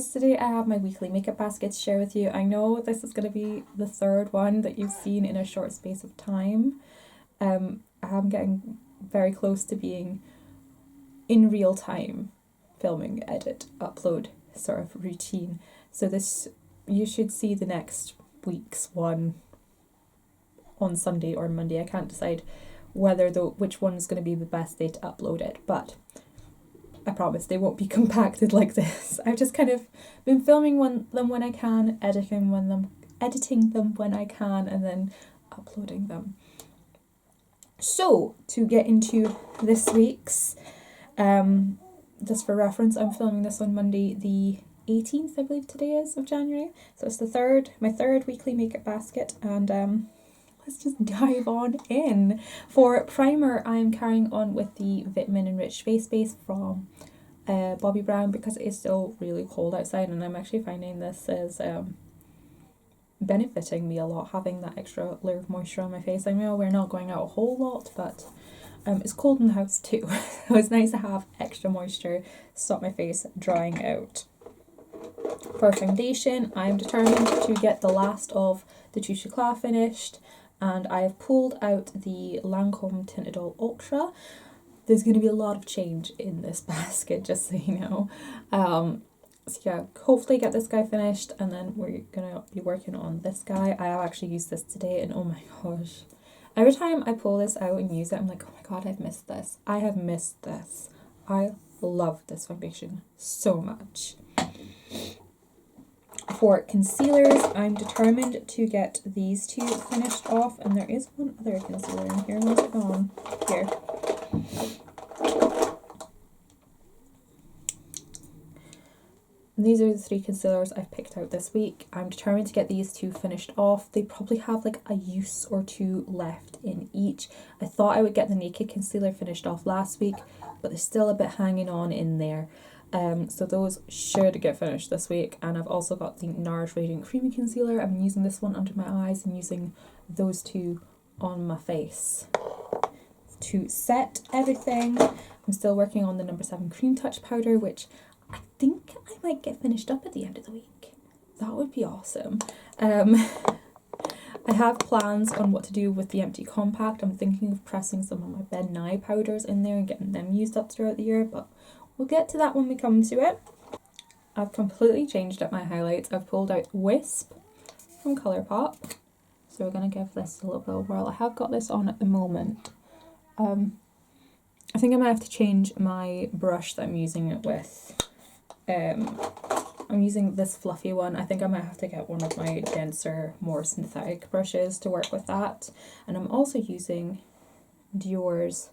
guys, today I have my weekly makeup basket to share with you. I know this is going to be the third one that you've seen in a short space of time. I'm getting very close to being in real time filming, edit, upload sort of routine. So this, you should see the next week's one on Sunday or Monday. I can't decide which one is going to be the best day to upload it, but I promise they won't be compacted like this. I've just kind of been filming them when I can, editing them when I can, and then uploading them. So, to get into this week's, just for reference, I'm filming this on Monday the 18th, I believe today is, of January. So it's my third weekly makeup basket, and let's just dive on in. For primer, I'm carrying on with the Vitamin Enriched Face Base from Bobbi Brown, because it is still really cold outside, and I'm actually finding this is benefiting me a lot, having that extra layer of moisture on my face. I know we're not going out a whole lot, but it's cold in the house too, so it's nice to have extra moisture, stop my face drying out. For foundation, I'm determined to get the last of the xoxo finished, and I have pulled out the Lancome Tinted All Ultra. There's going to be a lot of change in this basket, just so you know. So yeah, hopefully get this guy finished, and then we're going to be working on this guy. I have actually used this today, and oh my gosh. Every time I pull this out and use it, I'm like, oh my god, I've missed this. I have missed this. I love this foundation so much. For concealers, I'm determined to get these two finished off, and there is one other concealer in here. Where's it gone? Here. And these are the three concealers I've picked out this week. I'm determined to get these two finished off. They probably have like a use or two left in each. I thought I would get the Naked concealer finished off last week, but there's still a bit hanging on in there. So those should get finished this week. And I've also got the NARS Radiant Creamy Concealer. I've been using this one under my eyes and using those two on my face. To set everything, I'm still working on the No. 7 Cream Touch Powder, which I think I might get finished up at the end of the week. That would be awesome. I have plans on what to do with the Empty Compact. I'm thinking of pressing some of my Ben Nye powders in there and getting them used up throughout the year, but we'll get to that when we come to it. I've completely changed up my highlights. I've pulled out Wisp from Colourpop. So we're going to give this a little bit of a whirl. I have got this on at the moment. I think I might have to change my brush that I'm using it with. I'm using this fluffy one. I think I might have to get one of my denser, more synthetic brushes to work with that. And I'm also using Dior's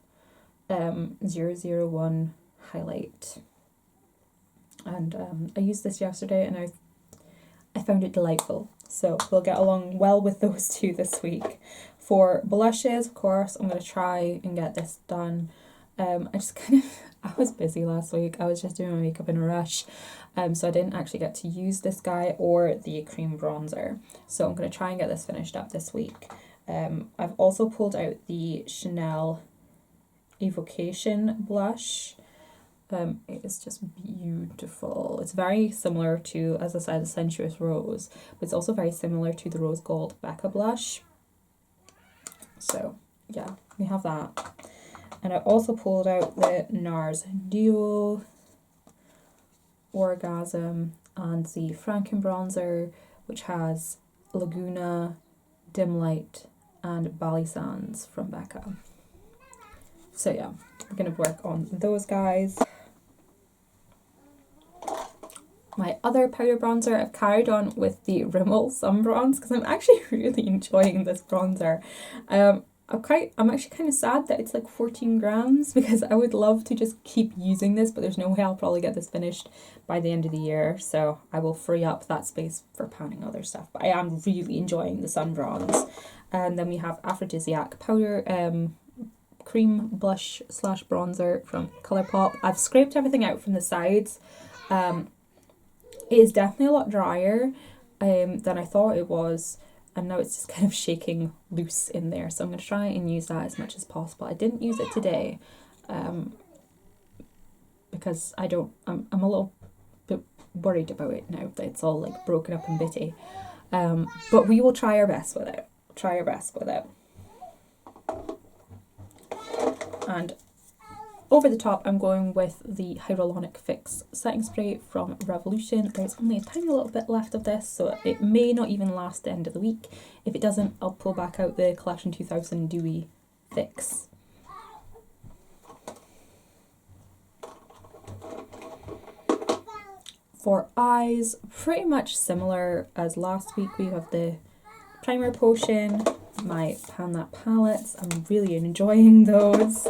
001 highlight. And I used this yesterday, and I found it delightful. So we'll get along well with those two this week. For blushes, of course, I'm going to try and get this done. I was busy last week. I was just doing my makeup in a rush. So I didn't actually get to use this guy or the cream bronzer. So I'm going to try and get this finished up this week. I've also pulled out the Chanel Evocation blush. It is just beautiful. It's very similar to, as I said, the Sensuous Rose, but it's also very similar to the Rose Gold Becca blush. So yeah, we have that. And I also pulled out the NARS Duo Orgasm and the Franken bronzer, which has Laguna, Dim Light, and Bali Sands from Becca. So yeah, we're going to work on those guys. My other powder bronzer, I've carried on with the Rimmel Sun Bronze, because I'm actually really enjoying this bronzer. I'm actually kind of sad that it's like 14 grams, because I would love to just keep using this, but there's no way I'll probably get this finished by the end of the year, so I will free up that space for panning other stuff. But I am really enjoying the Sun Bronze. And then we have Aphrodisiac powder, cream blush / bronzer from Colourpop. I've scraped everything out from the sides. It is definitely a lot drier than I thought it was, and now it's just kind of shaking loose in there, so I'm going to try and use that as much as possible. I didn't use it today because I'm a little bit worried about it now that it's all like broken up and bitty. But we will try our best with it. And over the top, I'm going with the Hyaluronic Fix setting spray from Revolution. There's only a tiny little bit left of this, so it may not even last the end of the week. If it doesn't, I'll pull back out the Collection 2000 Dewy Fix. For eyes, pretty much similar as last week. We have the primer potion, my Pan That palettes. I'm really enjoying those.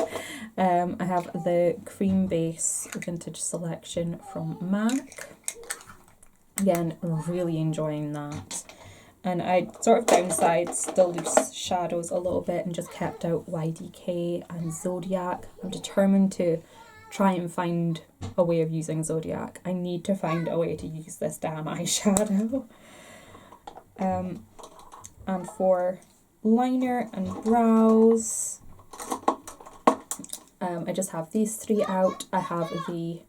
I have the cream base vintage selection from MAC. Again, really enjoying that. And I sort of downsized the loose shadows a little bit and just kept out YDK and Zodiac. I'm determined to try and find a way of using Zodiac. I need to find a way to use this damn eyeshadow. And for liner and brows, I just have these three out. I have the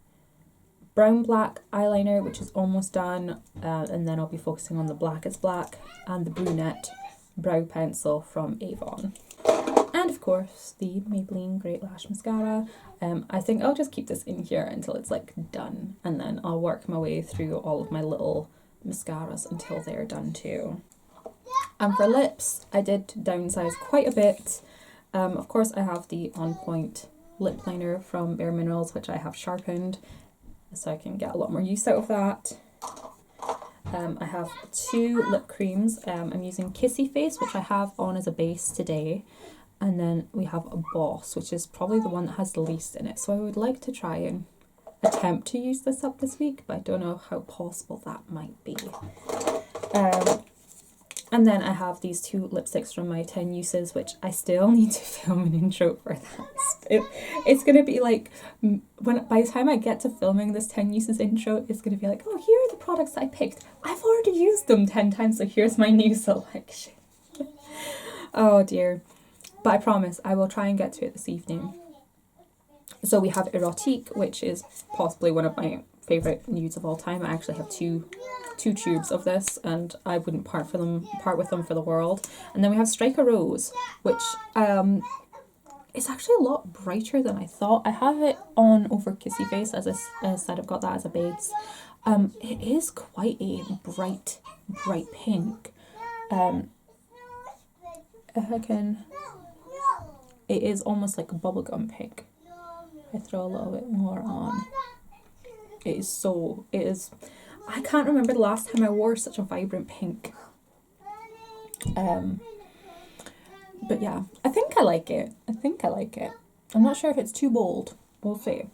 brown black eyeliner, which is almost done, and then I'll be focusing on the Black is Black, and the brunette brow pencil from Avon. And of course, the Maybelline Great Lash Mascara. I think I'll just keep this in here until it's like done, and then I'll work my way through all of my little mascaras until they're done too. And for lips, I did downsize quite a bit. Of course, I have the On Point lip liner from Bare Minerals, which I have sharpened, so I can get a lot more use out of that. I have two lip creams. I'm using Kissy Face, which I have on as a base today. And then we have a Boss, which is probably the one that has the least in it. So I would like to try and attempt to use this up this week, but I don't know how possible that might be. And then I have these two lipsticks from my 10 uses, which I still need to film an intro for that. It's going to be like, by the time I get to filming this 10 uses intro, it's going to be like, oh, here are the products I picked. I've already used them 10 times, so here's my new selection. Oh dear. But I promise I will try and get to it this evening. So we have Erotique, which is possibly one of my favourite nudes of all time. I actually have two tubes of this, and I wouldn't part with them for the world. And then we have Strike a Rose, which is actually a lot brighter than I thought. I have it on over Kissy Face, as I said, I've got that as a base. It is quite a bright pink. It is almost like a bubblegum pink. I throw a little bit more on. It is, I can't remember the last time I wore such a vibrant pink. But yeah, I think I like it. I'm not sure if it's too bold. We'll see.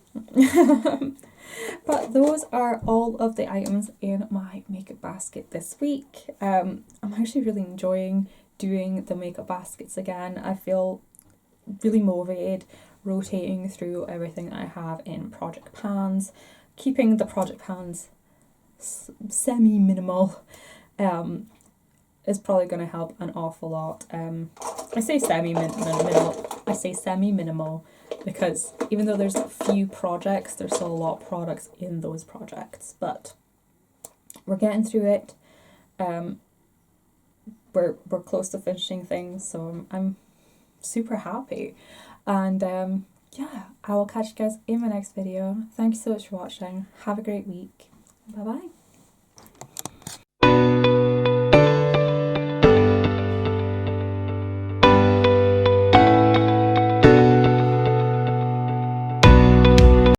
But those are all of the items in my makeup basket this week. I'm actually really enjoying doing the makeup baskets again. I feel really motivated rotating through everything I have in project pans, keeping the project pans semi-minimal is probably going to help an awful lot. I say semi-minimal because even though there's a few projects, there's still a lot of products in those projects, but we're getting through it. We're close to finishing things, so I'm super happy. And yeah, I will catch you guys in my next video. Thank you so much for watching. Have a great week. Bye bye.